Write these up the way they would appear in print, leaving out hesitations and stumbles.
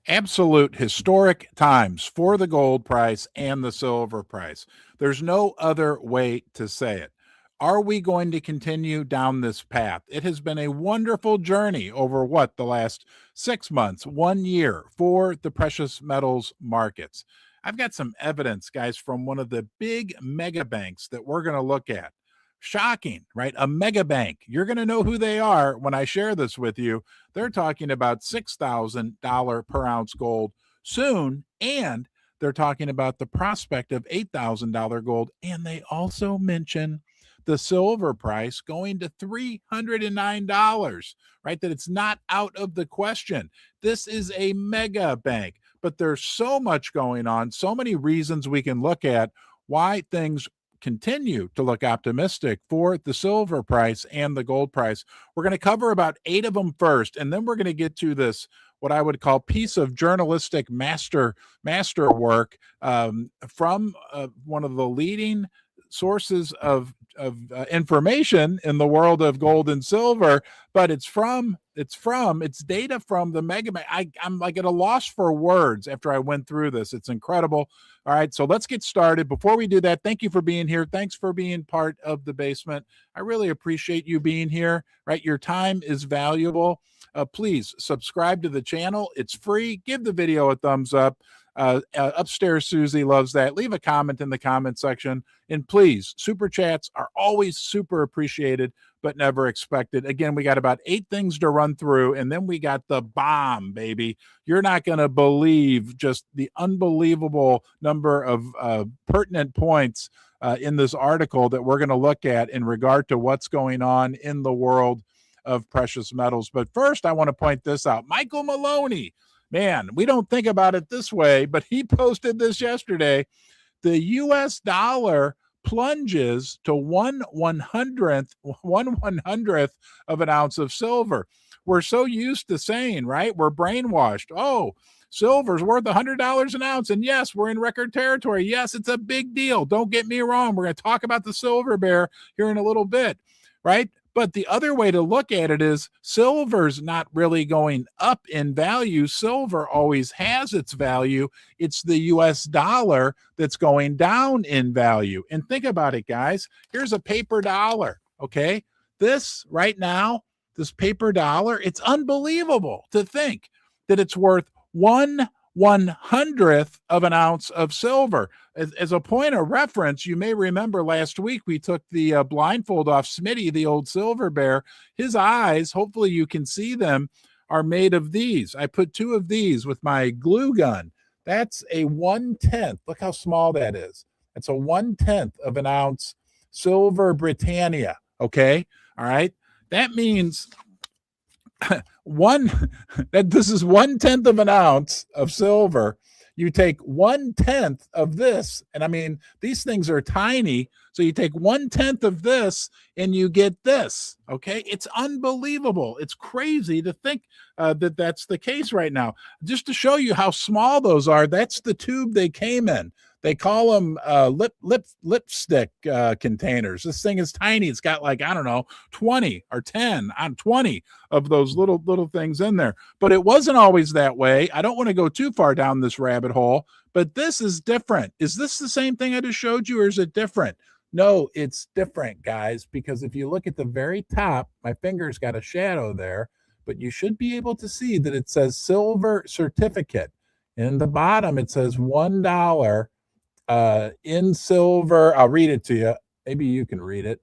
Absolute historic times for the gold price and the silver price. There's no other way to say it. Are we going to continue down this path? It has been a wonderful journey over what, the last 6 months, 1 year for the precious metals markets. I've got some evidence, guys, from one of the big mega banks that we're going to look at. Shocking, right? A mega bank. You're going to know who they are when I share this with you. They're talking about $6,000 per ounce gold soon, and they're talking about the prospect of $8,000 gold. And they also mention the silver price going to $309, right? That it's not out of the question. This is a mega bank, but there's so much going on, so many reasons we can look at why things continue to look optimistic for the silver price and the gold price. We're going to cover about 8 of them first, and then we're going to get to this, what I would call piece of journalistic masterwork from one of the leading sources of information in the world of gold and silver, but it's data from the mega. I'm like at a loss for words after I went through this. It's incredible. All right, so let's get started. Before we do that, thank you for being here. Thanks for being part of the basement. I really appreciate you being here, right? Your time is valuable. Please subscribe to the channel. It's free. Give the video a thumbs up. Upstairs Susie loves that. Leave a comment in the comment section. And please, super chats are always super appreciated, but never expected. Again, we got about 8 things to run through, and then we got the bomb, baby. You're not going to believe just the unbelievable number of pertinent points in this article that we're going to look at in regard to what's going on in the world of precious metals. But first, I want to point this out. Michael Maloney, man, we don't think about it this way, but he posted this yesterday. The US dollar plunges to 1/100th of an ounce of silver. We're so used to saying, right? We're brainwashed. Oh, silver's worth $100 an ounce. And yes, we're in record territory. Yes, it's a big deal. Don't get me wrong. We're going to talk about the silver bear here in a little bit, right? But the other way to look at it is silver's not really going up in value. Silver always has its value. It's the US dollar that's going down in value. And think about it, guys. Here's a paper dollar, okay? This right now, this paper dollar, it's unbelievable to think that it's worth 1/100th of an ounce of silver. As a point of reference, you may remember last week we took the blindfold off Smitty, the old silver bear. His eyes, hopefully you can see them, are made of these. I put 2 of these with my glue gun. That's a 1/10. Look how small that is. That's a 1/10 of an ounce silver Britannia. Okay. All right. That means this is 1/10 of an ounce of silver. You take 1/10 of this, and I mean, these things are tiny. So you take 1/10 of this and you get this. Okay. It's unbelievable. It's crazy to think that that's the case right now. Just to show you how small those are, that's the tube they came in. They call them lipstick containers. This thing is tiny. It's got like, I don't know, 20 or 10 on 20 of those little things in there. But it wasn't always that way. I don't want to go too far down this rabbit hole, but this is different. Is this the same thing I just showed you, or is it different? No, it's different, guys, because if you look at the very top, my finger's got a shadow there, but you should be able to see that it says silver certificate. In the bottom, it says $1 in silver. I'll read it to you. Maybe you can read it.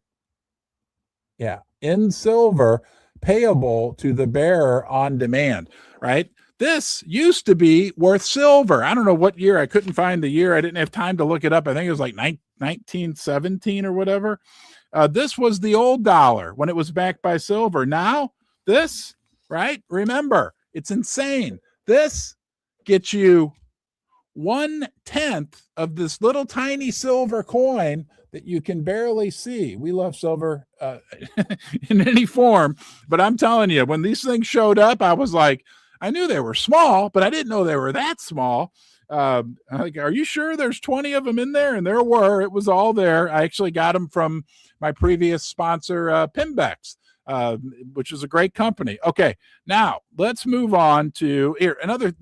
Yeah, in silver, payable to the bearer on demand, right? This used to be worth silver. I don't know what year. I couldn't find the year. I didn't have time to look it up. I think it was like 1917 or whatever. This was the old dollar when it was backed by silver. Now, this, right? Remember, it's insane. This gets you 1/10 of this little tiny silver coin that you can barely see. We love silver in any form, but I'm telling you, when these things showed up, I was like, I knew they were small, but I didn't know they were that small. Like, are you sure there's 20 of them in there? And there were. It was all there. I actually got them from my previous sponsor, Pimbex. which is a great company. Okay, now let's move on to here. Another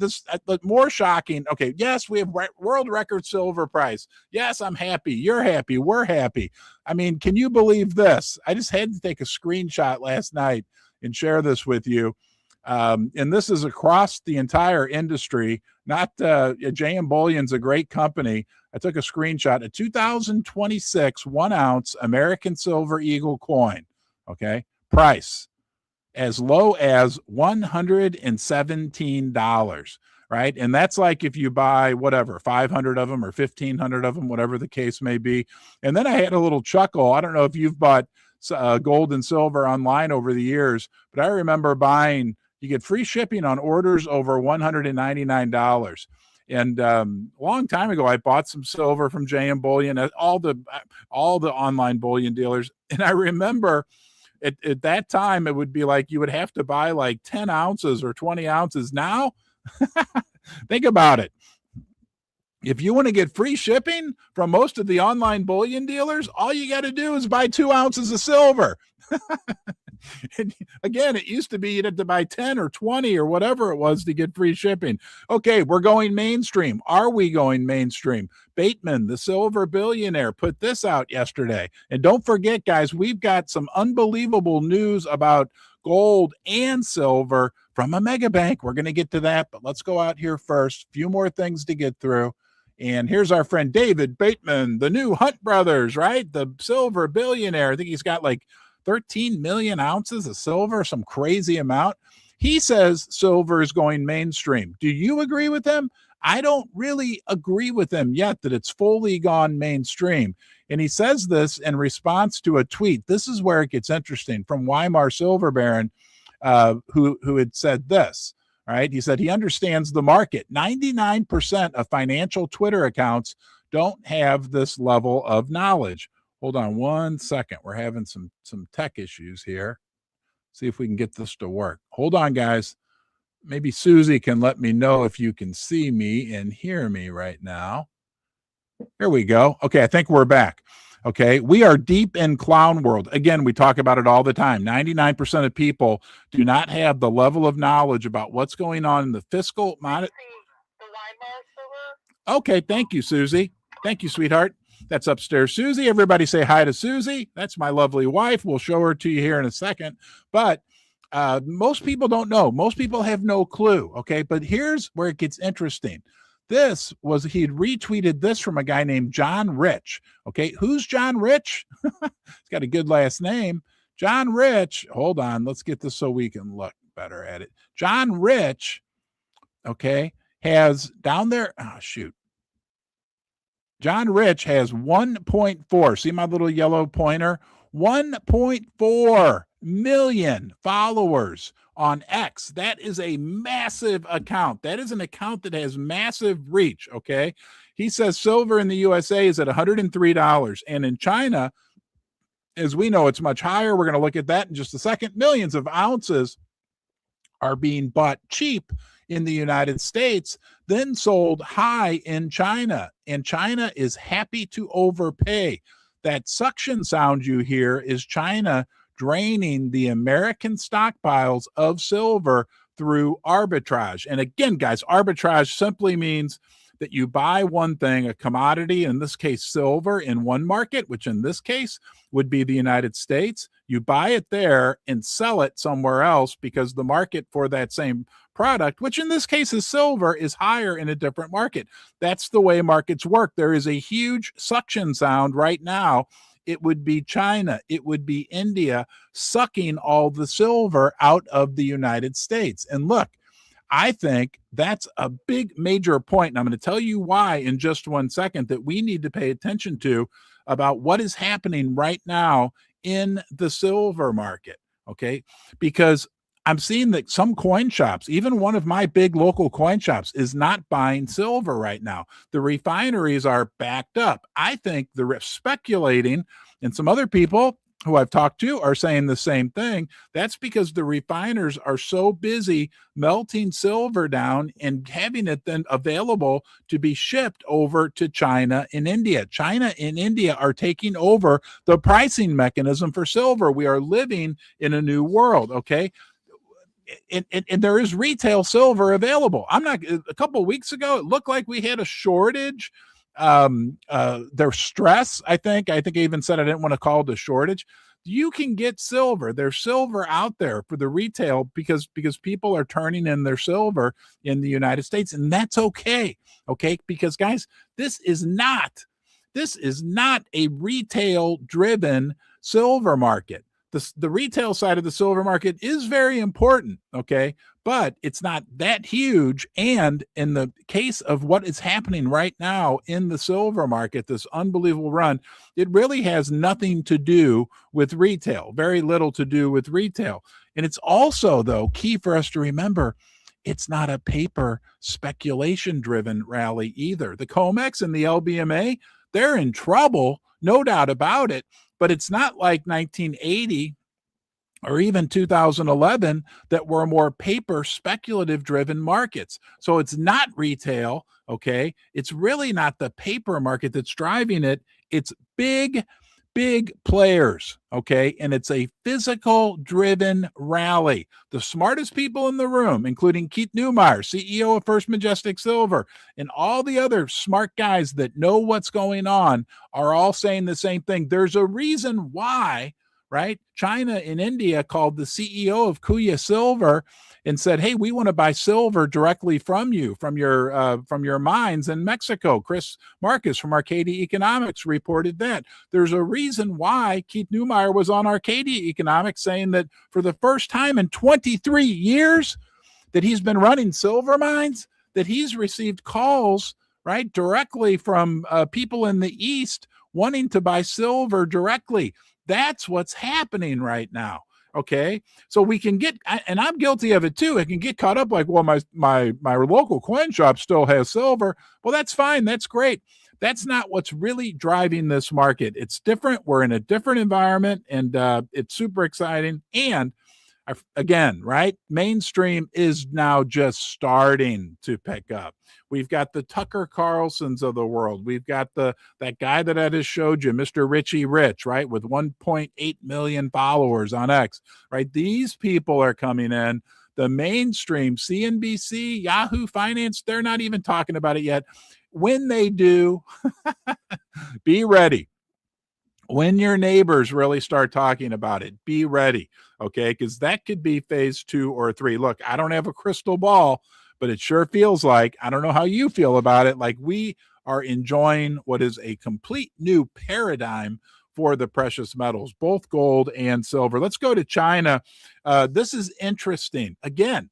more shocking. Okay, yes, we have world record silver price. Yes, I'm happy. You're happy. We're happy. I mean, can you believe this? I just had to take a screenshot last night and share this with you. And this is across the entire industry. Not JM Bullion's a great company. I took a screenshot. A 2026 1 ounce American Silver Eagle coin. Okay, price as low as $117, right? And that's like if you buy whatever, 500 of them or 1,500 of them, whatever the case may be. And then I had a little chuckle. I don't know if you've bought gold and silver online over the years, but I remember buying, you get free shipping on orders over $199. And a long time ago, I bought some silver from JM Bullion at all the online bullion dealers. And I remember at that time, it would be like you would have to buy like 10 ounces or 20 ounces. Now, think about it. If you want to get free shipping from most of the online bullion dealers, all you got to do is buy 2 ounces of silver. And again, it used to be you'd have to buy 10 or 20 or whatever it was to get free shipping. Okay, we're going mainstream. Are we going mainstream? Bateman, the silver billionaire, put this out yesterday. And don't forget, guys, we've got some unbelievable news about gold and silver from a mega bank. We're going to get to that, but let's go out here first. A few more things to get through. And here's our friend David Bateman, the new Hunt brothers, right? The silver billionaire. I think he's got like 13 million ounces of silver, some crazy amount. He says silver is going mainstream. Do you agree with him? I don't really agree with him yet that it's fully gone mainstream. And he says this in response to a tweet. This is where it gets interesting, from Weimar Silver Baron, who had said this, right? He said he understands the market. 99% of financial Twitter accounts don't have this level of knowledge. Hold on 1 second. We're having some tech issues here. See if we can get this to work. Hold on, guys. Maybe Susie can let me know if you can see me and hear me right now. Here we go. Okay, I think we're back. Okay, we are deep in clown world. Again, we talk about it all the time. 99% of people do not have the level of knowledge about what's going on in the fiscal. Okay, thank you, Susie. Thank you, sweetheart. That's upstairs, Susie. Everybody say hi to Susie. That's my lovely wife. We'll show her to you here in a second. But most people don't know. Most people have no clue. Okay, but here's where it gets interesting. This was, he had retweeted this from a guy named John Rich. Okay, who's John Rich? He's got a good last name. John Rich. Hold on. Let's get this so we can look better at it. John Rich, okay, has down there. Oh, shoot. John Rich has 1.4. See my little yellow pointer? 1.4 million followers on X. That is a massive account. That is an account that has massive reach, okay? He says silver in the USA is at $103. And in China, as we know, it's much higher. We're going to look at that in just a second. Millions of ounces are being bought cheap in the United States, then sold high in China. And China is happy to overpay. That suction sound you hear is China draining the American stockpiles of silver through arbitrage. And again, guys, arbitrage simply means that you buy one thing, a commodity, in this case, silver, in one market, which in this case would be the United States. You buy it there and sell it somewhere else because the market for that same product, which in this case is silver, is higher in a different market. That's the way markets work. There is a huge suction sound right now. It would be China, it would be India sucking all the silver out of the United States. And look, I think that's a big major point. And I'm going to tell you why in just 1 second, that we need to pay attention to about what is happening right now in the silver market. Okay. Because I'm seeing that some coin shops, even one of my big local coin shops, is not buying silver right now. The refineries are backed up. I think they're speculating, and some other people who I've talked to are saying the same thing. That's because the refiners are so busy melting silver down and having it then available to be shipped over to China and India. China and India are taking over the pricing mechanism for silver. We are living in a new world, okay? And there is retail silver available. I'm not, a couple of weeks ago, it looked like we had a shortage. There's stress. I think I even said I didn't want to call it a shortage. You can get silver. There's silver out there for the retail because people are turning in their silver in the United States, and that's okay. Okay, because guys, this is not a retail driven silver market. The retail side of the silver market is very important, okay, but it's not that huge. And in the case of what is happening right now in the silver market, this unbelievable run, it really has nothing to do with retail, very little to do with retail. And it's also, though, key for us to remember, it's not a paper speculation driven rally either. The COMEX and the LBMA, they're in trouble, no doubt about it. But it's not like 1980 or even 2011 that were more paper speculative driven markets. So it's not retail, okay? It's really not the paper market that's driving it. It's big players, okay? And it's a physical driven rally. The smartest people in the room, including Keith Neumeyer, CEO of First Majestic Silver, and all the other smart guys that know what's going on, are all saying the same thing. There's a reason why, right? China and India called the CEO of Kuya Silver and said, "Hey, we want to buy silver directly from you, from your mines in Mexico." Chris Marcus from Arcadia Economics reported that. There's a reason why Keith Neumeyer was on Arcadia Economics saying that for the first time in 23 years that he's been running silver mines, that he's received calls, right, directly from people in the East wanting to buy silver directly. That's what's happening right now. Okay, so we can get, and I'm guilty of it too. I can get caught up like, well, my local coin shop still has silver. Well, that's fine. That's great. That's not what's really driving this market. It's different. We're in a different environment, and it's super exciting. And again, right, mainstream is now just starting to pick up. We've got the Tucker Carlsons of the world. We've got that guy that I just showed you, Mr. Richie Rich, right, with 1.8 million followers on X, right? These people are coming in. The mainstream, CNBC, Yahoo Finance, they're not even talking about it yet. When they do, be ready. When your neighbors really start talking about it, be ready, okay? Because that could be phase 2 or 3. Look, I don't have a crystal ball, but it sure feels like, I don't know how you feel about it, like we are enjoying what is a complete new paradigm for the precious metals, both gold and silver. Let's go to China. This is interesting. Again,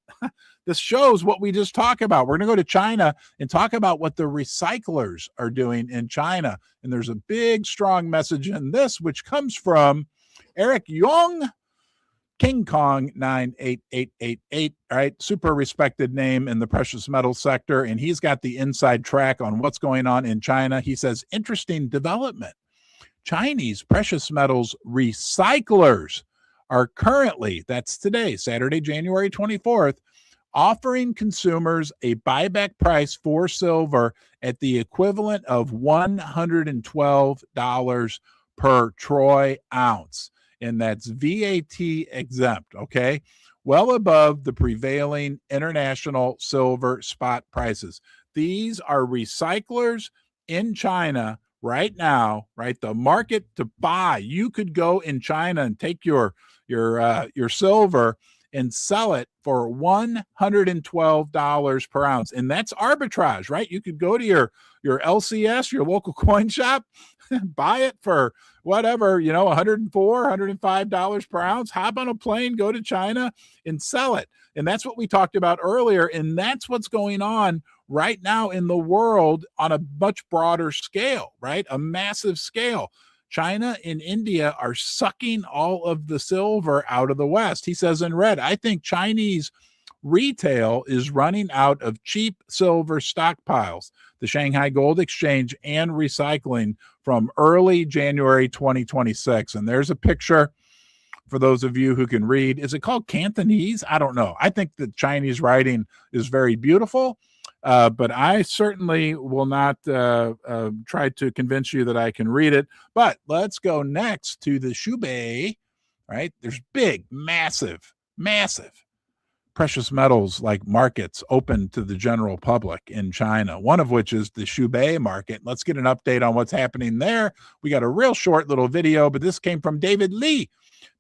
this shows what we just talked about. We're going to go to China and talk about what the recyclers are doing in China. And there's a big, strong message in this, which comes from Eric Yong, King Kong 98888, all right, super respected name in the precious metal sector. And he's got the inside track on what's going on in China. He says, interesting development. Chinese precious metals recyclers are currently, that's today, Saturday, January 24th, offering consumers a buyback price for silver at the equivalent of $112 per troy ounce. And that's VAT exempt, okay? Well above the prevailing international silver spot prices. These are recyclers in China right now, right? The market to buy. You could go in China and take your silver and sell it for $112 per ounce. And that's arbitrage, right? You could go to your LCS, your local coin shop, buy it for whatever, $104, $105 per ounce, hop on a plane, go to China and sell it. And that's what we talked about earlier. And that's what's going on right now in the world on a much broader scale, right? A massive scale. China and India are sucking all of the silver out of the West. He says in red, I think Chinese retail is running out of cheap silver stockpiles. The Shanghai Gold Exchange and Recycling from early January 2026. And there's a picture for those of you who can read. Is it called Cantonese? I don't know. I think the Chinese writing is very beautiful, but I certainly will not try to convince you that I can read it. But let's go next to the Shuibei, right? There's big, massive precious metals like markets open to the general public in China, one of which is the Shuibei market. Let's get an update on what's happening there. We got a real short little video, but this came from David Lee.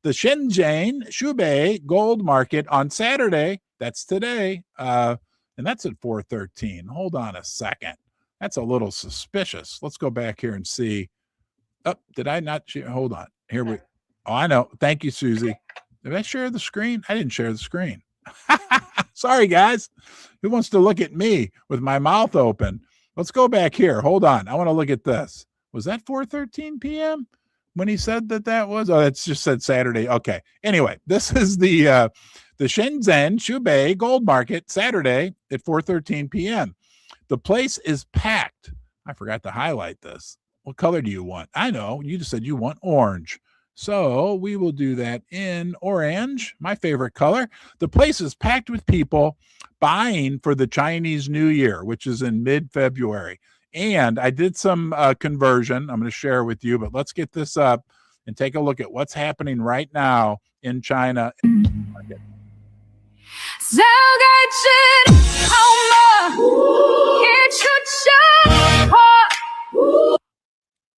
The Shenzhen Shuibei gold market on Saturday, that's today, and that's at 4:13. Hold on a second. That's a little suspicious. Let's go back here and see. Oh, did I not share? Hold on. Here we. Oh, I know. Thank you, Susie. Did I share the screen? I didn't share the screen. Sorry, guys. Who wants to look at me with my mouth open? Let's go back here. Hold on. I want to look at this. Was that 4:13 p.m. when he said that was? Oh, that's just said Saturday. Okay. Anyway, this is the Shenzhen Shuibei gold market Saturday at 4:13 p.m. The place is packed. I forgot to highlight this. What color do you want? I know. You just said you want orange. So we will do that in orange, my favorite color. The place is packed with people buying for the Chinese New Year, which is in mid-February. And I did some conversion I'm going to share with you, but let's get this up and take a look at what's happening right now in China.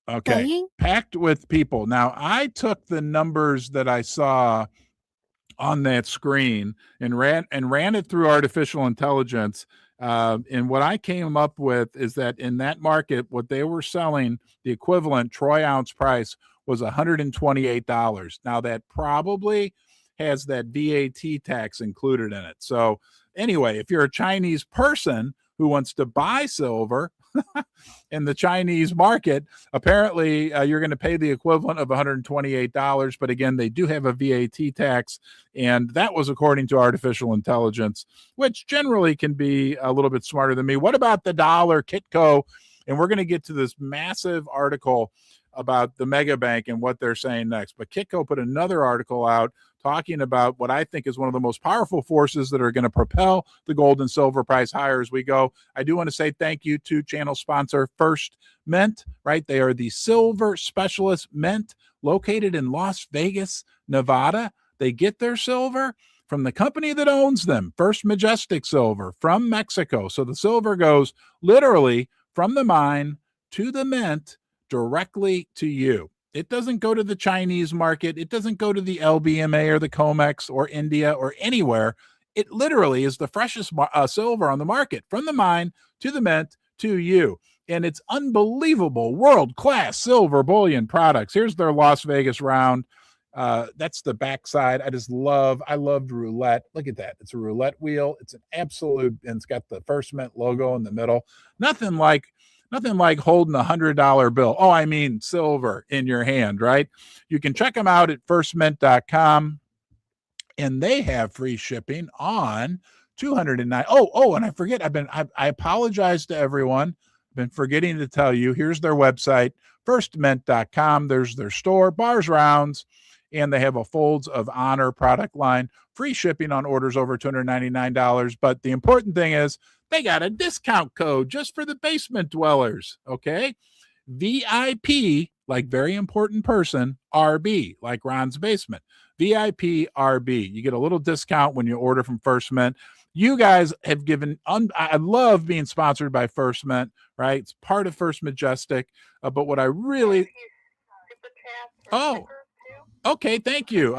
Okay, packed with people. Now, I took the numbers that I saw on that screen and ran it through artificial intelligence. And what I came up with is that in that market, what they were selling, the equivalent troy ounce price was $128. Now, that probably has that VAT tax included in it. So anyway, if you're a Chinese person who wants to buy silver in the Chinese market, apparently you're going to pay the equivalent of $128. But again, they do have a VAT tax, and that was according to artificial intelligence, which generally can be a little bit smarter than me. What about the dollar, Kitco? And we're going to get to this massive article about the mega bank and what they're saying next. But Kitco put another article out talking about what I think is one of the most powerful forces that are going to propel the gold and silver price higher as we go. I do want to say thank you to channel sponsor First Mint, right? They are the silver specialist mint located in Las Vegas, Nevada. They get their silver from the company that owns them, First Majestic Silver from Mexico. So the silver goes literally from the mine to the mint directly to you. It doesn't go to the Chinese market. It doesn't go to the LBMA or the COMEX or India or anywhere. It literally is the freshest silver on the market from the mine to the mint to you. And it's unbelievable world-class silver bullion products. Here's their Las Vegas round. That's the backside. I loved roulette. Look at that. It's a roulette wheel. It's an absolute, and it's got the First Mint logo in the middle. Nothing like holding $100 bill. Oh, I mean silver in your hand, right? You can check them out at firstmint.com, and they have free shipping on 209. Oh, and I forget. I apologize to everyone. I've been forgetting to tell you. Here's their website, firstmint.com. There's their store, bars, rounds, and they have a Folds of Honor product line. Free shipping on orders over $299. But the important thing is, they got a discount code just for the basement dwellers, okay? VIP, like very important person, RB, like Ron's basement. VIP RB. You get a little discount when you order from First Mint. You guys have given, I love being sponsored by First Mint, right? It's part of First Majestic. But what I really, okay, thank you.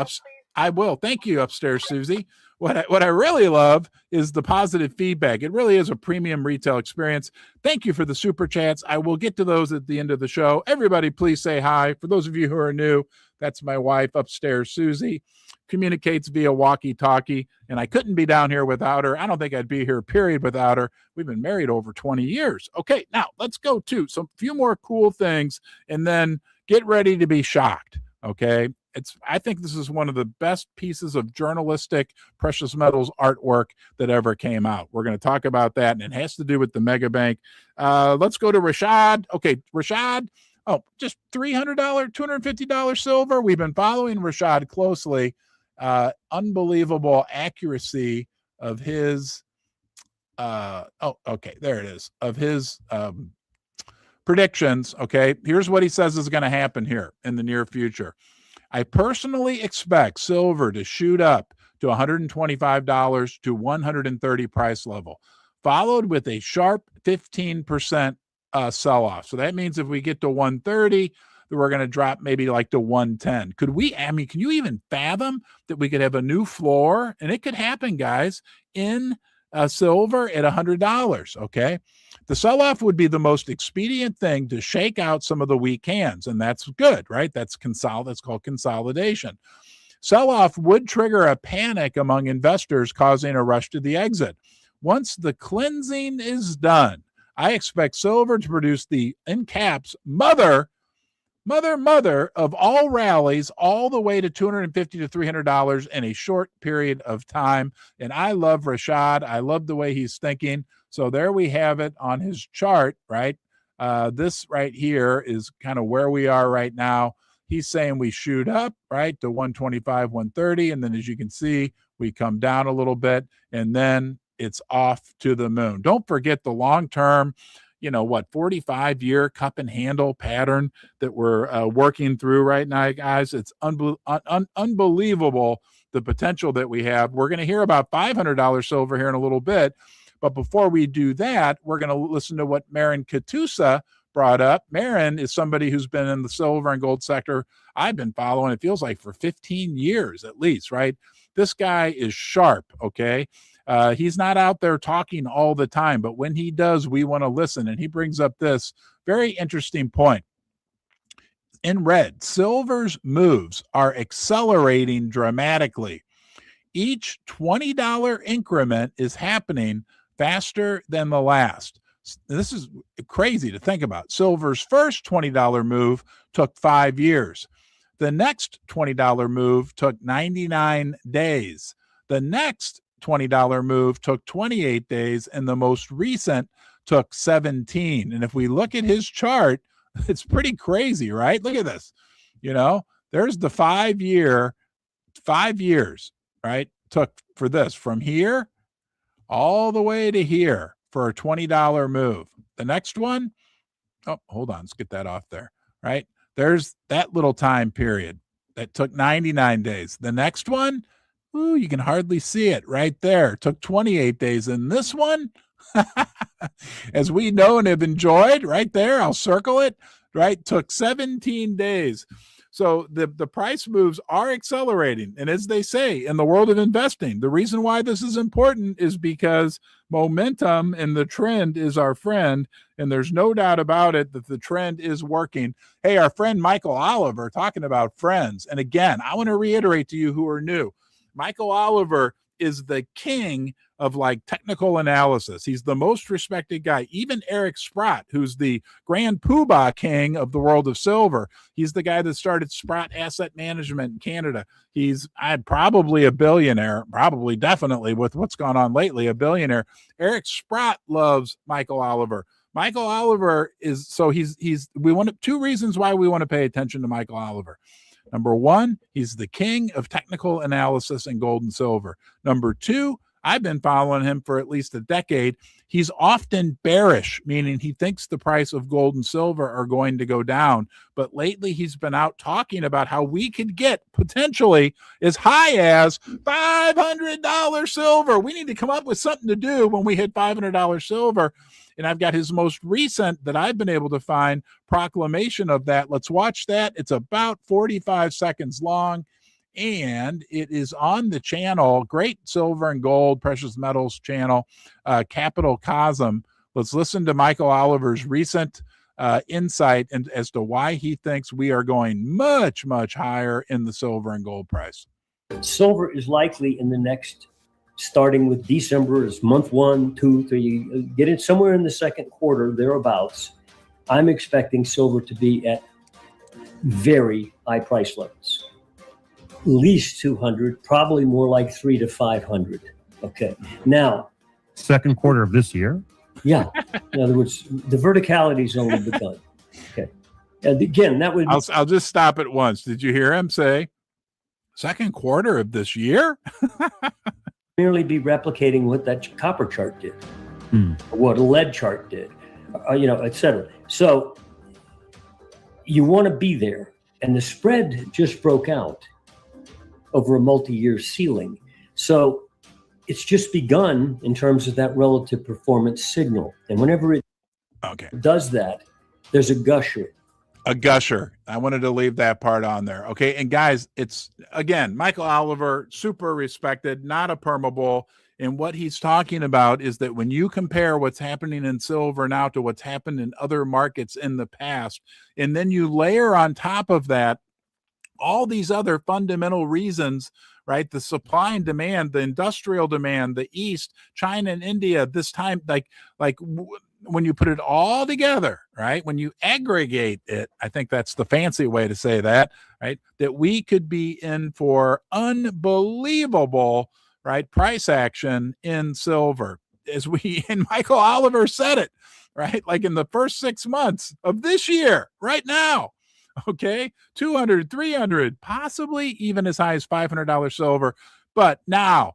I will. Thank you, upstairs, Susie. What I really love is the positive feedback. It really is a premium retail experience. Thank you for the super chats. I will get to those at the end of the show. Everybody, please say hi. For those of you who are new, that's my wife upstairs, Susie. Communicates via walkie-talkie, and I couldn't be down here without her. I don't think I'd be here, period, without her. We've been married over 20 years. Okay, now let's go to some few more cool things, and then get ready to be shocked, okay? I think this is one of the best pieces of journalistic precious metals artwork that ever came out. We're going to talk about that, and it has to do with the mega bank. Let's go to Rashad. Okay, Rashad. Oh, just $300, $250 silver. We've been following Rashad closely. Unbelievable accuracy of his. Okay, there it is. Of his predictions. Okay, here's what he says is going to happen here in the near future. I personally expect silver to shoot up to $125 to $130 price level, followed with a sharp 15% sell-off. So that means if we get to 130, we're going to drop maybe like to 110. Can you even fathom that we could have a new floor? And it could happen, guys, in silver at $100, okay? The sell-off would be the most expedient thing to shake out some of the weak hands, and that's good, right? That's called consolidation. Sell-off would trigger a panic among investors, causing a rush to the exit. Once the cleansing is done, I expect silver to produce the, in caps, mother of all rallies, all the way to $250 to $300 in a short period of time. And I love Rashad. I love the way he's thinking. So there we have it on his chart, right? This right here is kind of where we are right now. He's saying we shoot up, right, to 125, 130. And then as you can see, we come down a little bit, and then it's off to the moon. Don't forget the long-term, 45-year cup and handle pattern that we're working through right now, guys. It's unbelievable the potential that we have. We're going to hear about $500 silver here in a little bit. But before we do that, we're going to listen to what Marin Katusa brought up. Marin is somebody who's been in the silver and gold sector. I've been following, it feels like, for 15 years at least, right? This guy is sharp, okay? He's not out there talking all the time, but when he does, we want to listen. And he brings up this very interesting point. In red, silver's moves are accelerating dramatically. Each $20 increment is happening faster than the last. This is crazy to think about. Silver's first $20 move took 5 years. The next $20 move took 99 days. The next $20 move took 28 days, and the most recent took 17. And if we look at his chart, it's pretty crazy, right? Look at this. There's the 5 years, right? Took for this from here all the way to here for a $20 move. The next one, hold on, let's get that off there, right? There's that little time period that took 99 days. The next one, you can hardly see it right there. It took 28 days. And this one, as we know and have enjoyed, right there, I'll circle it, right, took 17 days. So the price moves are accelerating. And as they say in the world of investing, the reason why this is important is because momentum and the trend is our friend. And there's no doubt about it that the trend is working. Hey, our friend Michael Oliver talking about friends. And again, I want to reiterate to you who are new, Michael Oliver is the king of technical analysis. He's the most respected guy. Even Eric Sprott, who's the grand poobah king of the world of silver, he's the guy that started Sprott Asset Management in Canada. He's probably a billionaire, definitely with what's gone on lately, a billionaire. Eric Sprott loves Michael Oliver. Michael Oliver is, so we want two reasons why we want to pay attention to Michael Oliver. Number one, he's the king of technical analysis in gold and silver. Number two, I've been following him for at least a decade. He's often bearish, meaning he thinks the price of gold and silver are going to go down. But lately he's been out talking about how we could get potentially as high as $500 silver. We need to come up with something to do when we hit $500 silver. And I've got his most recent that I've been able to find proclamation of that. Let's watch that. It's about 45 seconds long, and it is on the channel, Great Silver and Gold Precious Metals channel, Capital Cosm. Let's listen to Michael Oliver's recent insight as to why he thinks we are going much, much higher in the silver and gold price. Silver is likely in the next, starting with December, is month 1, 2, 3, get it somewhere in the second quarter, thereabouts. I'm expecting silver to be at very high price levels. least 200, probably more like 300 to 500. Okay. Now, second quarter of this year? Yeah. In other words, the verticality's only begun. Okay. And again, that would I'll just stop at once. Did you hear him say second quarter of this year? merely be replicating what that copper chart did, or what a lead chart did, et cetera. So you want to be there. And the spread just broke out over a multi-year ceiling. So it's just begun in terms of that relative performance signal. And whenever it does that, there's a gusher. A gusher. I wanted to leave that part on there. Okay. And guys, it's again, Michael Oliver, super respected, not a permabull. And what he's talking about is that when you compare what's happening in silver now to what's happened in other markets in the past, and then you layer on top of that all these other fundamental reasons, right? The supply and demand, the industrial demand, the East, China and India, this time, when you put it all together, right? When you aggregate it, I think that's the fancy way to say that, right? That we could be in for unbelievable, right, price action in silver. And Michael Oliver said it, right? Like in the first 6 months of this year, right now. Okay, 200, 300, possibly even as high as $500 silver. But now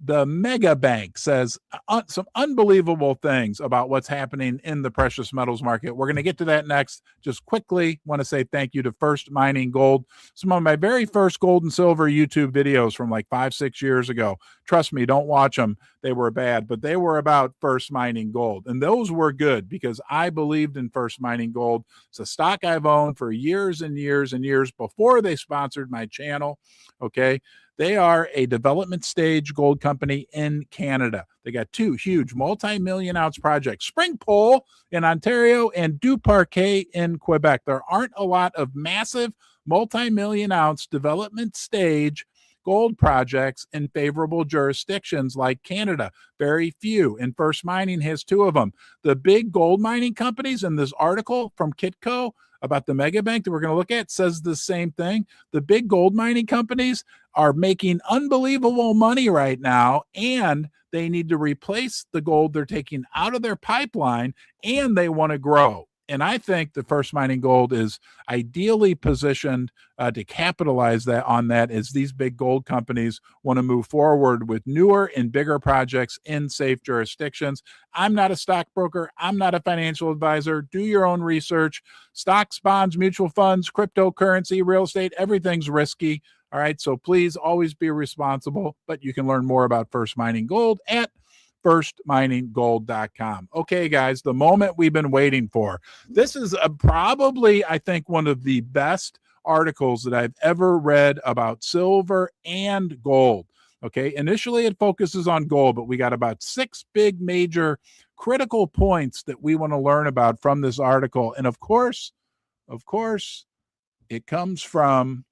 the mega bank says some unbelievable things about what's happening in the precious metals market. We're going to get to that next. Just quickly want to say thank you to First Mining Gold. Some of my very first gold and silver YouTube videos from like 5-6 years ago. Trust me, don't watch them. They were bad, but they were about First Mining Gold. And those were good because I believed in First Mining Gold. It's a stock I've owned for years and years and years before they sponsored my channel. Okay. They are a development stage gold company in Canada. They got 2 huge multi-million ounce projects, Springpole in Ontario and Duparquet in Quebec. There aren't a lot of massive multi-million ounce development stage gold projects in favorable jurisdictions like Canada. Very few. And First Mining has 2 of them. The big gold mining companies in this article from Kitco about the mega bank that we're going to look at says the same thing. The big gold mining companies are making unbelievable money right now, and they need to replace the gold they're taking out of their pipeline, and they want to grow. And I think the First Mining Gold is ideally positioned to capitalize on that as these big gold companies want to move forward with newer and bigger projects in safe jurisdictions. I'm not a stockbroker. I'm not a financial advisor. Do your own research. Stocks, bonds, mutual funds, cryptocurrency, real estate, everything's risky. All right. So please always be responsible. But you can learn more about First Mining Gold at firstmininggold.com. Okay, guys, the moment we've been waiting for. This is probably, I think, one of the best articles that I've ever read about silver and gold. Okay, initially it focuses on gold, but we got about 6 big major critical points that we want to learn about from this article. And of course, it comes from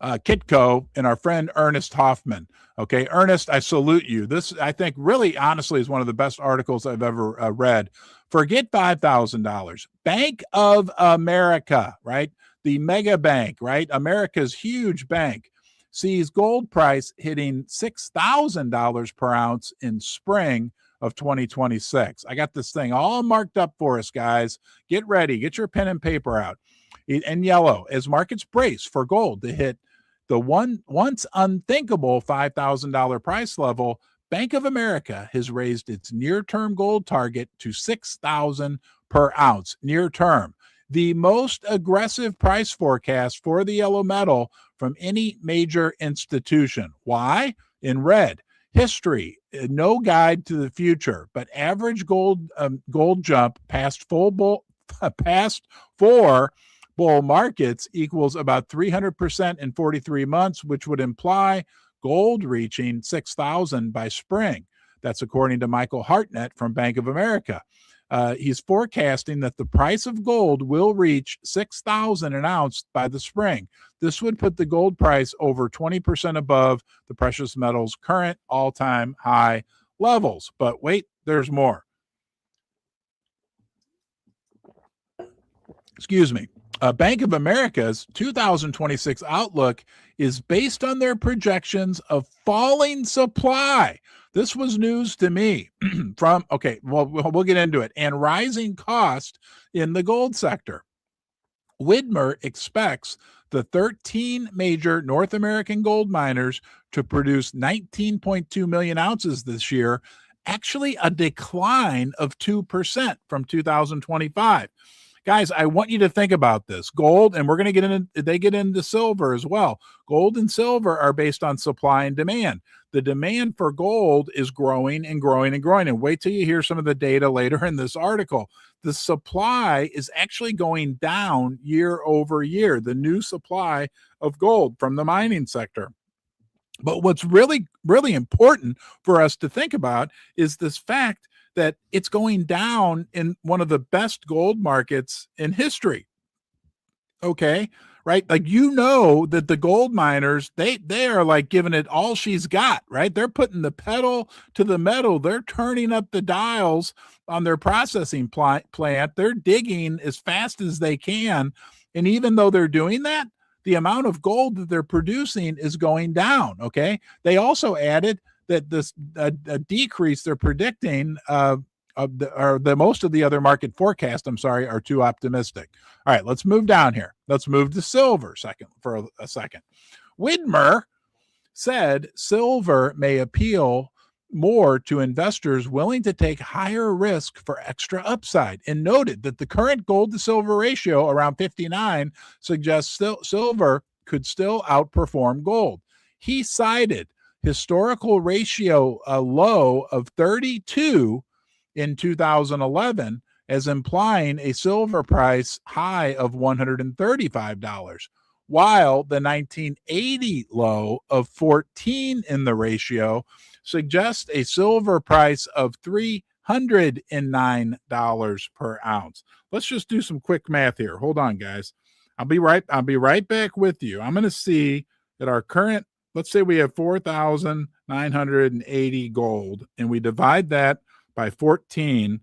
Kitco and our friend Ernest Hoffman. Okay, Ernest, I salute you. This, I think, really honestly is one of the best articles I've ever read. Forget $5,000. Bank of America, right? The mega bank, right? America's huge bank sees gold price hitting $6,000 per ounce in spring of 2026. I got this thing all marked up for us, guys. Get ready. Get your pen and paper out. In yellow, as markets brace for gold to hit the once unthinkable $5,000 price level, Bank of America has raised its near-term gold target to $6,000 per ounce, near term. The most aggressive price forecast for the yellow metal from any major institution. Why? In red, history, no guide to the future, but average gold jump past four bull markets equals about 300% in 43 months, which would imply gold reaching 6,000 by spring. That's according to Michael Hartnett from Bank of America. He's forecasting that the price of gold will reach 6,000 an ounce by the spring. This would put the gold price over 20% above the precious metal's current all-time high levels. But wait, there's more. Excuse me. Bank of America's 2026 outlook is based on their projections of falling supply. This was news to me we'll get into it, and rising cost in the gold sector. Widmer expects the 13 major North American gold miners to produce 19.2 million ounces this year, actually a decline of 2% from 2025. Guys, I want you to think about this. Gold, and we're going to get into silver as well. Gold and silver are based on supply and demand. The demand for gold is growing and growing and growing. And wait till you hear some of the data later in this article. The supply is actually going down year over year, the new supply of gold from the mining sector. But what's really, really important for us to think about is this fact that it's going down in one of the best gold markets in history. Okay, right? Like, that the gold miners, they are like giving it all she's got, right? They're putting the pedal to the metal. They're turning up the dials on their processing plant. They're digging as fast as they can. And even though they're doing that, the amount of gold that they're producing is going down. Okay. They also added that this a decrease they're predicting the most of the other market forecasts, are too optimistic. All right, let's move down here. Let's move to silver for a second. Widmer said silver may appeal more to investors willing to take higher risk for extra upside, and noted that the current gold to silver ratio around 59 suggests silver could still outperform gold. He cited historical ratio low of 32 in 2011 as implying a silver price high of $135, while the 1980 low of 14 in the ratio suggests a silver price of $309 per ounce. Let's just do some quick math here. Hold on, guys. I'll be right back with you. I'm going to see that our current, let's say we have 4,980 gold, and we divide that by 14.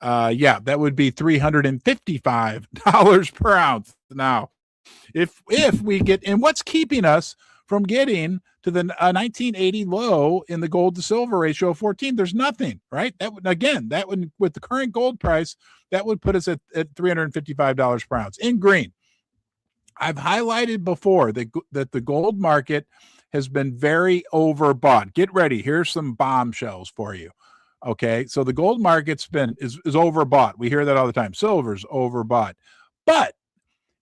That would be $355 per ounce. Now, if we get, and what's keeping us from getting to the 1980 low in the gold to silver ratio of 14? There's nothing, right? That would, with the current gold price, that would put us at $355 per ounce in green. I've highlighted before that the gold market has been very overbought. Get ready. Here's some bombshells for you. Okay. So the gold market's is overbought. We hear that all the time. Silver's overbought, but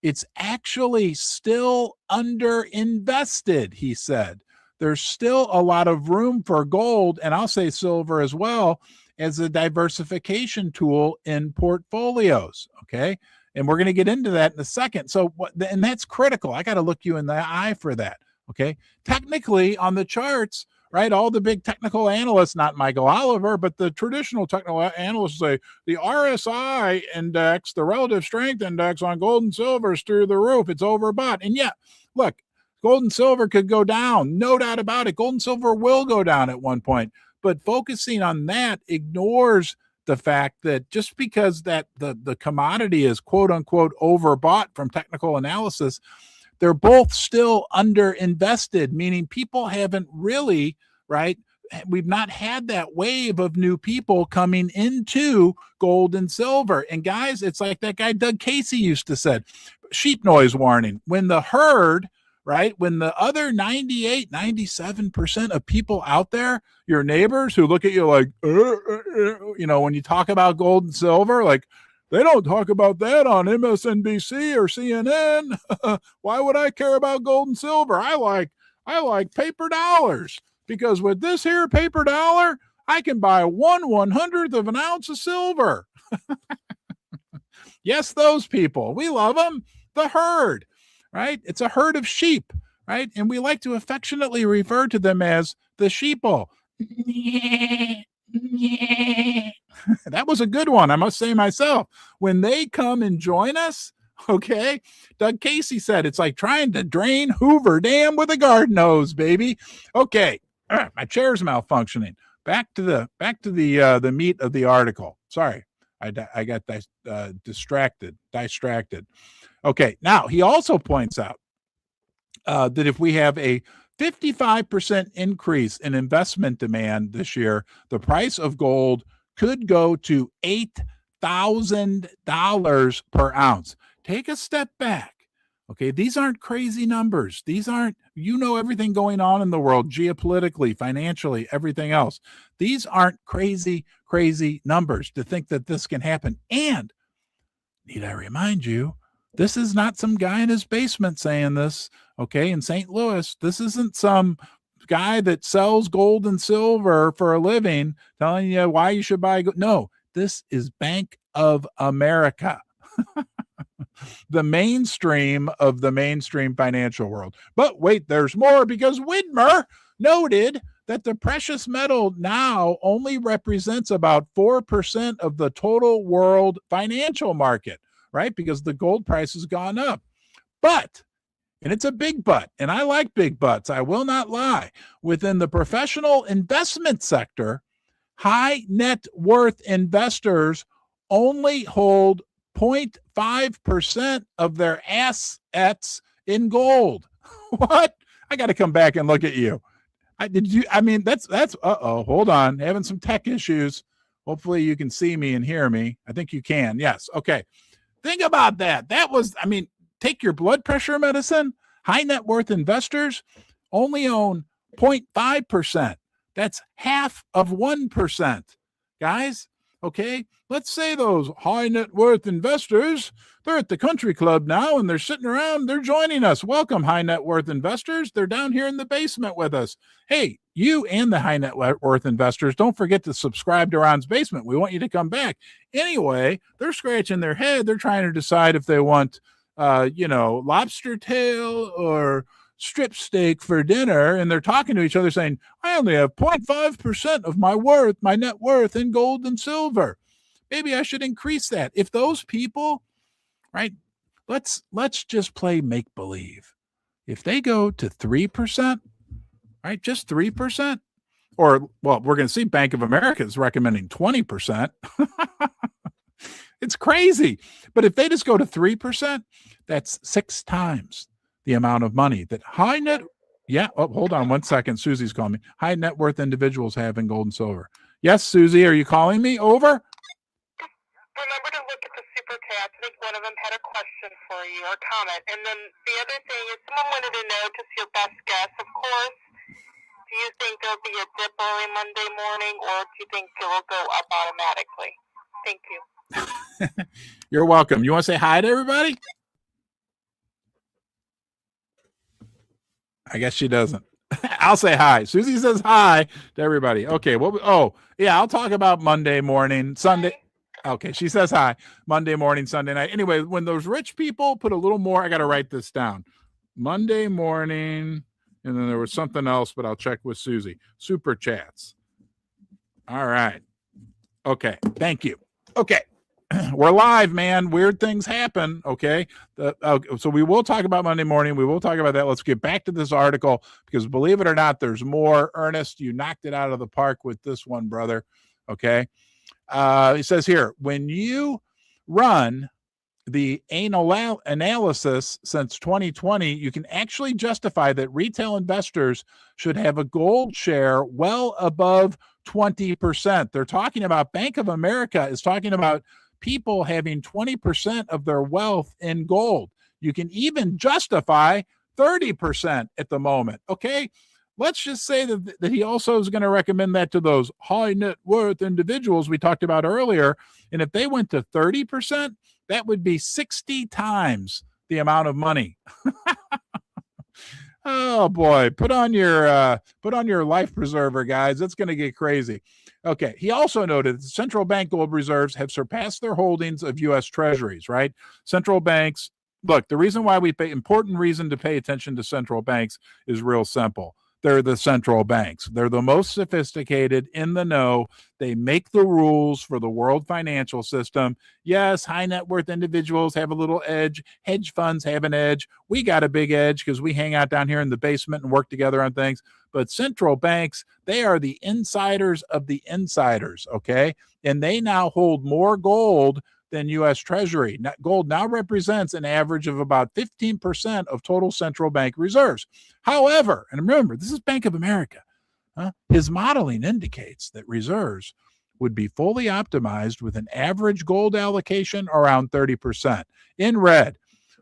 it's actually still underinvested, he said. There's still a lot of room for gold, and I'll say silver as well, as a diversification tool in portfolios. Okay. And we're going to get into that in a second. So, and that's critical. I got to look you in the eye for that. Okay. Technically, on the charts, right, all the big technical analysts, not Michael Oliver, but the traditional technical analysts say the RSI index, the relative strength index on gold and silver is through the roof. It's overbought. And yeah, look, gold and silver could go down. No doubt about it. Gold and silver will go down at one point. But focusing on that ignores the fact that just because that the commodity is quote unquote overbought from technical analysis, they're both still underinvested, meaning people haven't really, right? We've not had that wave of new people coming into gold and silver. And guys, it's like that guy Doug Casey used to say, sheep noise warning. When the herd, right, when the other 98, 97% of people out there, your neighbors who look at you like, when you talk about gold and silver, like, they don't talk about that on MSNBC or CNN. Why would I care about gold and silver? I like paper dollars, because with this here paper dollar, I can buy 1/100th of an ounce of silver. Yes, those people. We love them. The herd, right? It's a herd of sheep, right? And we like to affectionately refer to them as the sheeple. That was a good one, I must say myself. When they come and join us, okay, Doug Casey said it's like trying to drain Hoover Dam with a garden hose, baby. Okay, my chair's malfunctioning. Back to the meat of the article. Sorry, I got distracted. Okay, now he also points out that if we have a 55% increase in investment demand this year, the price of gold could go to $8,000 per ounce. Take a step back. Okay, these aren't crazy numbers. These aren't, everything going on in the world, geopolitically, financially, everything else. These aren't crazy numbers to think that this can happen. And need I remind you, this is not some guy in his basement saying this, okay, in St. Louis. This isn't some guy that sells gold and silver for a living telling you why you should buy gold. No, this is Bank of America. The mainstream of the mainstream financial world. But wait, there's more, because Widmer noted that the precious metal now only represents about 4% of the total world financial market, right? Because the gold price has gone up. But, and it's a big but, and I like big buts, I will not lie, within the professional investment sector, high net worth investors only hold 0.5% of their assets in gold. What? I got to come back and look at you. That's hold on. Having some tech issues. Hopefully you can see me and hear me. I think you can. Yes. Okay. Think about that. Take your blood pressure medicine. High net worth investors only own 0.5%. That's half of 1%. Guys, okay, let's say those high net worth investors, they're at the country club now and they're sitting around, they're joining us. Welcome, high net worth investors. They're down here in the basement with us. Hey, you and the high net worth investors, don't forget to subscribe to Ron's Basement. We want you to come back. Anyway, they're scratching their head. They're trying to decide if they want, lobster tail or strip steak for dinner, and they're talking to each other saying, I only have 0.5% of my net worth in gold and silver. Maybe I should increase that. If those people, right, let's just play make believe. If they go to 3%, right, just 3%, or, well, we're going to see Bank of America is recommending 20%. It's crazy. But if they just go to 3%, that's 6 times the amount of money that hold on 1 second. Susie's calling me. High net worth individuals have in gold and silver. Yes, Susie, are you calling me? Over? Remember to look at the super chats. I think one of them had a question for you or comment. And then the other thing is someone wanted to know just your best guess, of course. Do you think there'll be a dip early Monday morning, or do you think it will go up automatically? Thank you. You're welcome. You want to say hi to everybody? I guess she doesn't. I'll say hi. Susie says hi to everybody. Okay. I'll talk about Monday morning, Sunday. Okay. She says hi. Monday morning, Sunday night. Anyway, when those rich people put a little more, I got to write this down. Monday morning. And then there was something else, but I'll check with Susie. Super chats. All right. Okay. Thank you. Okay. We're live, man. Weird things happen. Okay. So we will talk about Monday morning. We will talk about that. Let's get back to this article, because believe it or not, there's more. Ernest, you knocked it out of the park with this one, brother. Okay. It says here, when you run the analysis since 2020, you can actually justify that retail investors should have a gold share well above 20%. They're talking about, Bank of America is talking about people having 20% of their wealth in gold. You can even justify 30% at the moment. Okay. Let's just say that he also is going to recommend that to those high net worth individuals we talked about earlier. And if they went to 30%, that would be 60 times the amount of money. Oh boy, put on your life preserver, guys. It's going to get crazy. Okay. He also noted that central bank gold reserves have surpassed their holdings of U.S. treasuries, right? Central banks, look, the reason why important reason to pay attention to central banks is real simple. they're the central banks. They're the most sophisticated, in the know. They make the rules for the world financial system. Yes, high net worth individuals have a little edge. Hedge funds have an edge. We got a big edge because we hang out down here in the basement and work together on things. But central banks, they are the insiders of the insiders, okay? And they now hold more gold than U.S. Treasury. Gold now represents an average of about 15% of total central bank reserves. However, and remember, this is Bank of America, his modeling indicates that reserves would be fully optimized with an average gold allocation around 30%. In red,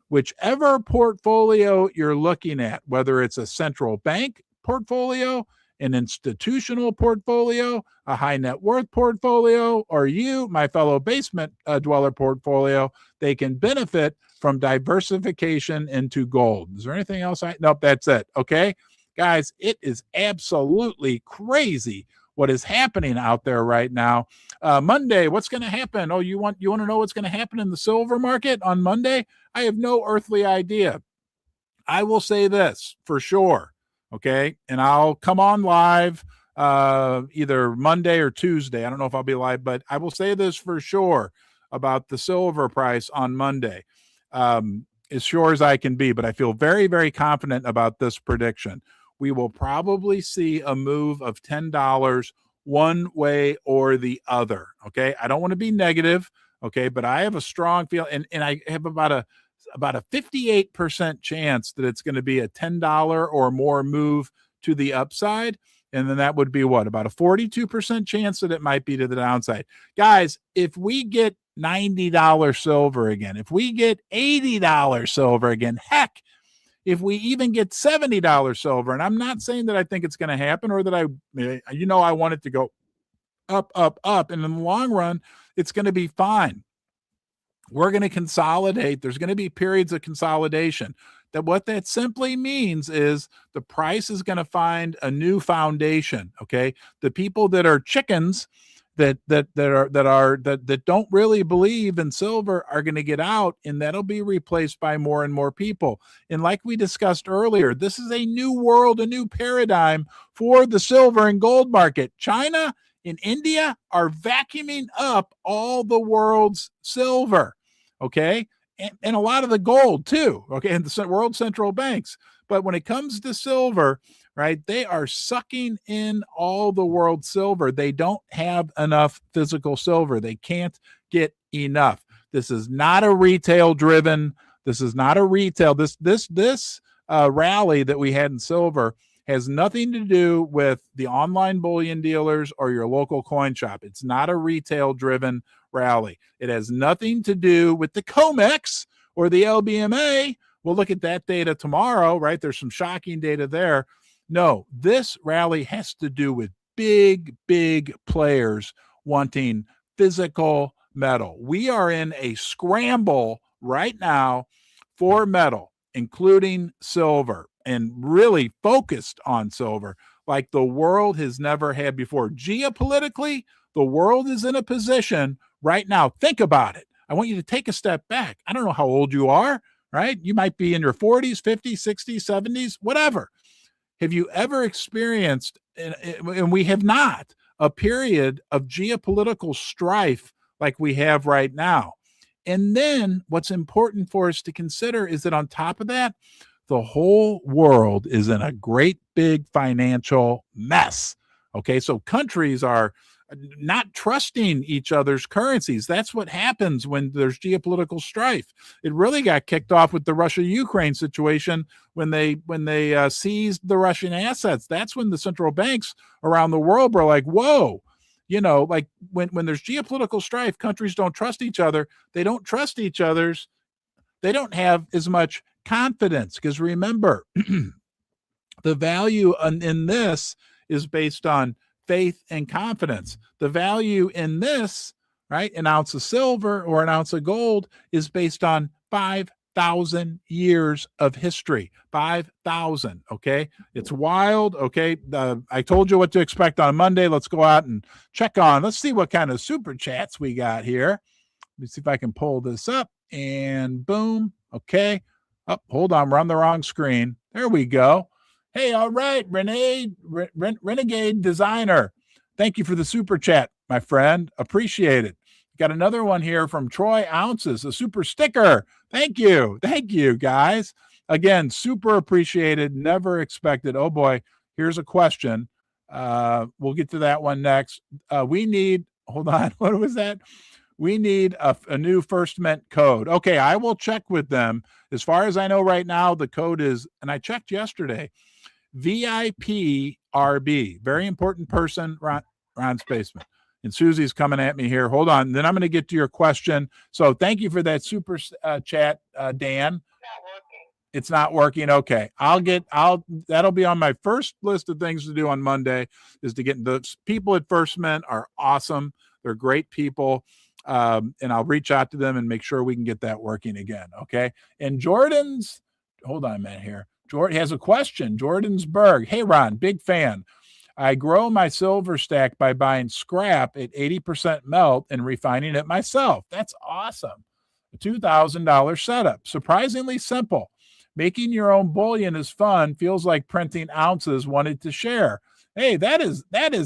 whichever portfolio you're looking at, whether it's a central bank portfolio, an institutional portfolio, a high net worth portfolio, or you, my fellow basement dweller portfolio, they can benefit from diversification into gold. Is there anything else? Nope, that's it. Okay, guys, it is absolutely crazy what is happening out there right now. Monday, what's going to happen? Oh, you want to know what's going to happen in the silver market on Monday? I have no earthly idea. I will say this for sure. Okay. And I'll come on live either Monday or Tuesday. I don't know if I'll be live, but I will say this for sure about the silver price on Monday, as sure as I can be. But I feel very, very confident about this prediction. We will probably see a move of $10 one way or the other. Okay. I don't want to be negative. Okay. But I have a strong feel, and I have about a 58% chance that it's going to be a $10 or more move to the upside. And then that would be what? About a 42% chance that it might be to the downside. Guys, if we get $90 silver again, if we get $80 silver again, heck, if we even get $70 silver, and I'm not saying that I think it's going to happen or that I want it to go up, up, up. And in the long run, it's going to be fine. We're going to consolidate. There's going to be periods of consolidation. That what that simply means is the price is going to find a new foundation. Okay, the people that are chickens that don't really believe in silver are going to get out, and that'll be replaced by more and more people. And like we discussed earlier, this is a new world, a new paradigm for the silver and gold market. China in India are vacuuming up all the world's silver, okay? And a lot of the gold too, okay? And the world central banks. But when it comes to silver, right, they are sucking in all the world's silver. They don't have enough physical silver. They can't get enough. This is not a retail driven. This is not a retail. This rally that we had in silver has nothing to do with the online bullion dealers or your local coin shop. It's not a retail-driven rally. It has nothing to do with the COMEX or the LBMA. We'll look at that data tomorrow, right? There's some shocking data there. No, this rally has to do with big, big players wanting physical metal. We are in a scramble right now for metal, including silver, and really focused on silver like the world has never had before. Geopolitically, the world is in a position right now. Think about it. I want you to take a step back. I don't know how old you are, right? You might be in your 40s, 50s, 60s, 70s, whatever. Have you ever experienced, and we have not, a period of geopolitical strife like we have right now? And then what's important for us to consider is that on top of that, the whole world is in a great big financial mess. Okay, so countries are not trusting each other's currencies. That's what happens when there's geopolitical strife. It really got kicked off with the Russia-Ukraine situation when they seized the Russian assets. That's when the central banks around the world were like, whoa. Like when there's geopolitical strife, countries don't trust each other. They don't trust each other's. They don't have as much confidence, because remember, the value in this is based on faith and confidence. The value in this, right, an ounce of silver or an ounce of gold, is based on 5,000 years of history. 5,000. Okay, it's wild. Okay, I told you what to expect on Monday. Let's go out and check on. Let's see what kind of super chats we got here. Let me see if I can pull this up, and boom. Okay. Oh, hold on. We're on the wrong screen. There we go. Hey, all right, Renegade Designer. Thank you for the super chat, my friend. Appreciate it. Got another one here from Troy Ounces, a super sticker. Thank you. Thank you, guys. Again, super appreciated. Never expected. Oh, boy. Here's a question. We'll get to that one next. We need, hold on. What was that? We need a new First Mint code. Okay, I will check with them. As far as I know right now, the code is, and I checked yesterday, VIPRB. Very important person, Ron's Basement. And Susie's coming at me here. Hold on. Then I'm going to get to your question. So thank you for that super chat, Dan. It's not working. Okay. That'll be on my first list of things to do on Monday, is to get the people at First Mint are awesome. They're great people. And I'll reach out to them and make sure we can get that working again. Okay. And Jordan's, hold on a minute here. Jordan has a question. Jordensburg. Hey, Ron, big fan. I grow my silver stack by buying scrap at 80% melt and refining it myself. That's awesome. A $2,000 setup. Surprisingly simple. Making your own bullion is fun. Feels like printing ounces. Wanted to share. Hey, that is,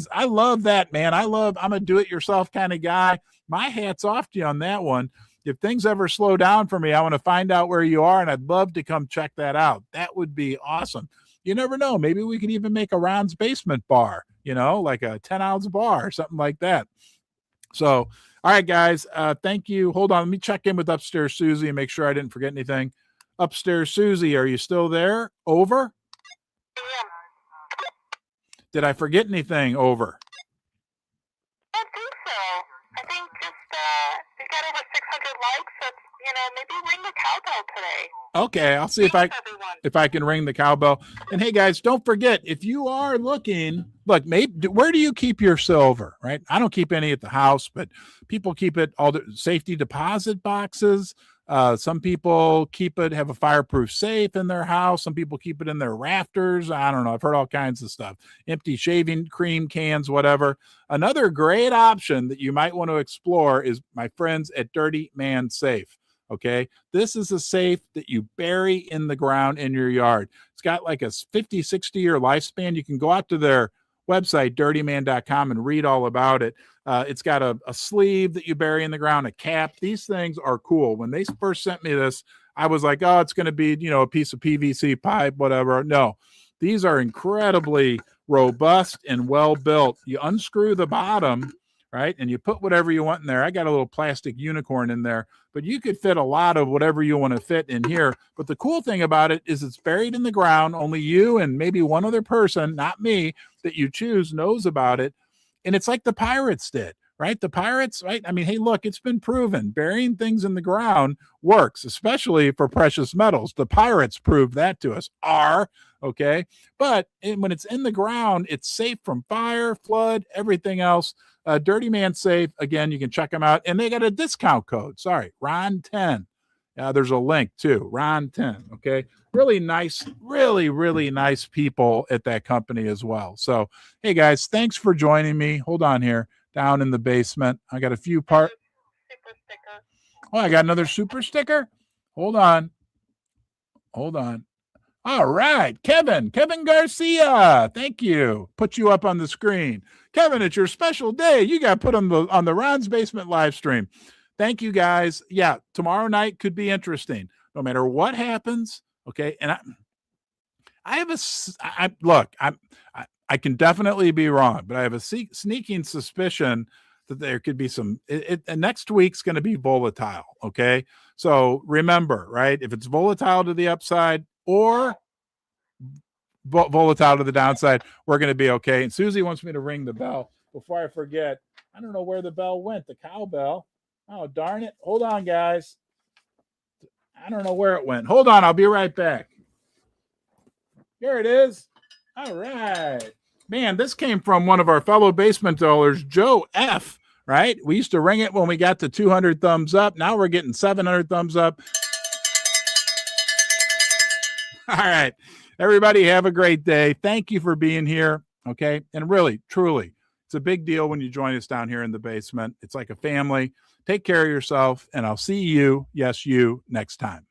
I love that, man. I'm a do-it-yourself kind of guy. My hat's off to you on that one. If things ever slow down for me, I want to find out where you are, and I'd love to come check that out. That would be awesome. You never know. Maybe we could even make a Ron's Basement bar, like a 10-ounce bar or something like that. So, all right, guys, thank you. Hold on. Let me check in with Upstairs Susie and make sure I didn't forget anything. Upstairs Susie, are you still there? Over? Did I forget anything? Over? I don't think so. I think just we got over 600 likes. So maybe ring the cowbell today. Okay, I'll see if I can ring the cowbell. And hey, guys, don't forget, if you are looking, look, maybe where do you keep your silver? Right? I don't keep any at the house, but people keep it all the safety deposit boxes. Some people keep it, have a fireproof safe in their house. Some people keep it in their rafters. I don't know. I've heard all kinds of stuff. Empty shaving cream cans, whatever. Another great option that you might want to explore is my friends at Dirty Man Safe. Okay. This is a safe that you bury in the ground in your yard. It's got like a 50, 60-year lifespan. You can go out to their website, dirtyman.com, and read all about it. It's got a sleeve that you bury in the ground, a cap. These things are cool. When they first sent me this, I was like, oh, it's going to be, a piece of PVC pipe, whatever. No, these are incredibly robust and well built. You unscrew the bottom, right? And you put whatever you want in there. I got a little plastic unicorn in there, but you could fit a lot of whatever you want to fit in here. But the cool thing about it is it's buried in the ground. Only you and maybe one other person, not me, that you choose knows about it. And it's like the pirates did, right? The pirates, right? I mean, hey, look, it's been proven burying things in the ground works, especially for precious metals. The pirates proved that to us. Okay. But when it's in the ground, it's safe from fire, flood, everything else. Dirty Man Safe, again, you can check them out. And they got a discount code. Sorry, Ron10. There's a link too, Ron10. Okay. Really nice, really, really nice people at that company as well. So, hey guys, thanks for joining me. Hold on here, down in the basement. I got a few super sticker. Oh, I got another super sticker. Hold on. All right, Kevin Garcia. Thank you. Put you up on the screen. Kevin, it's your special day. You got put on the Ron's Basement live stream. Thank you, guys. Yeah, tomorrow night could be interesting. No matter what happens, okay? And I can definitely be wrong, but I have a sneaking suspicion that there could be some. Next week's going to be volatile, okay? So remember, right? If it's volatile to the upside or volatile to the downside, we're going to be okay. And Susie wants me to ring the bell before I forget. I don't know where the bell went. The cowbell. Oh, darn it. Hold on, guys. I don't know where it went. Hold on. I'll be right back. Here it is. All right. Man, this came from one of our fellow basement dwellers, Joe F., right? We used to ring it when we got to 200 thumbs up. Now we're getting 700 thumbs up. All right. Everybody have a great day. Thank you for being here. Okay. And really, truly, it's a big deal when you join us down here in the basement. It's like a family. Take care of yourself, and I'll see you, yes, you, next time.